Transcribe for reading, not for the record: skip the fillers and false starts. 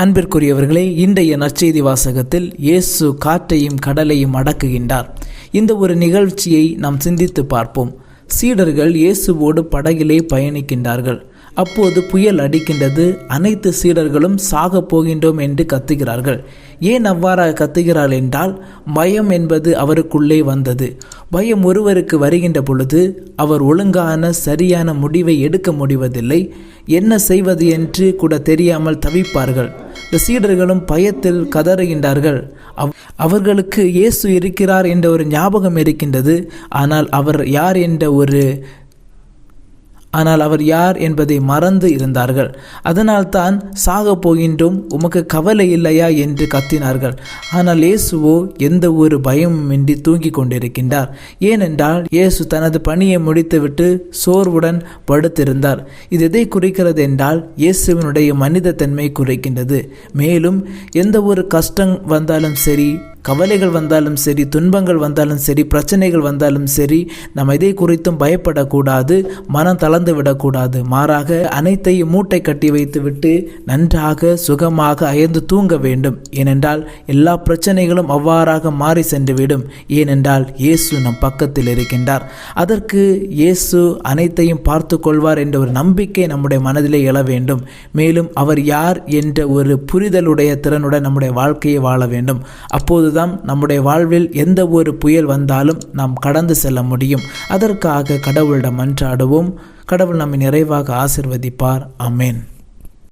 அன்பிற்குரியவர்களே, இன்றைய நற்செய்தி வாசகத்தில் இயேசு காற்றையும் கடலையும் அடக்குகின்றார். இந்த ஒரு நிகழ்ச்சியை நாம் சிந்தித்து பார்ப்போம். சீடர்கள் இயேசுவோடு படகிலே பயணிக்கின்றார்கள். அப்போது புயல் அடிக்கின்றது. அனைத்து சீடர்களும் சாக போகின்றோம் என்று கத்துகிறார்கள். ஏன் அவ்வாறாக கத்துகிறார்கள் என்றால், பயம் என்பது அவருக்குள்ளே வந்தது. பயம் ஒருவருக்கு வருகின்ற பொழுது அவர் ஒழுங்கான சரியான முடிவை எடுக்க முடிவதில்லை. என்ன செய்வது என்று கூட தெரியாமல் தவிப்பார்கள். இந்த சீடர்களும் பயத்தில் கதறுகின்றார்கள். அவர்களுக்கு இயேசு இருக்கிறார் என்ற ஒரு ஞாபகம் இருக்கின்றது. ஆனால் அவர் யார் என்பதை மறந்து இருந்தார்கள். அதனால்தான் சாக போகின்றோம், உமக்கு கவலை இல்லையா என்று கத்தினார்கள். ஆனால் இயேசுவோ எந்த ஒரு பயமுமின்றி தூங்கி கொண்டிருக்கின்றார். ஏனென்றால் இயேசு தனது பணியை முடித்துவிட்டு சோர்வுடன் படுத்திருந்தார். இது எதை குறிக்கிறது என்றால், இயேசுவினுடைய மனித தன்மை குறிக்கின்றது. மேலும் எந்த ஒரு கஷ்டம் வந்தாலும் சரி, கவலைகள் வந்தாலும் சரி, துன்பங்கள் வந்தாலும் சரி, பிரச்சனைகள் வந்தாலும் சரி, நாம் எதை குறித்தும் பயப்படக்கூடாது, மனம் தளர்ந்து விடக்கூடாது. மாறாக அனைத்தையும் மூட்டை கட்டி வைத்துவிட்டு நன்றாக சுகமாக அயர்ந்து தூங்க வேண்டும். ஏனென்றால் எல்லா பிரச்சனைகளும் அவ்வாறாக மாறி சென்றுவிடும். ஏனென்றால் இயேசு நம் பக்கத்தில் இருக்கின்றார். அதற்கு இயேசு அனைத்தையும் பார்த்து கொள்வார் என்ற ஒரு நம்பிக்கை நம்முடைய மனதிலே எழ வேண்டும். மேலும் அவர் யார் என்ற ஒரு புரிதலுடைய திறனுடன் நம்முடைய வாழ்க்கையை வாழ வேண்டும். அப்போது நம்முடைய வாழ்வில் எந்த ஒரு புயல் வந்தாலும் நாம் கடந்து செல்ல முடியும். அதற்காக கடவுளிடம் மன்றாடுவோம். கடவுள் நம்மை நிறைவாக ஆசீர்வதிப்பார். ஆமென்.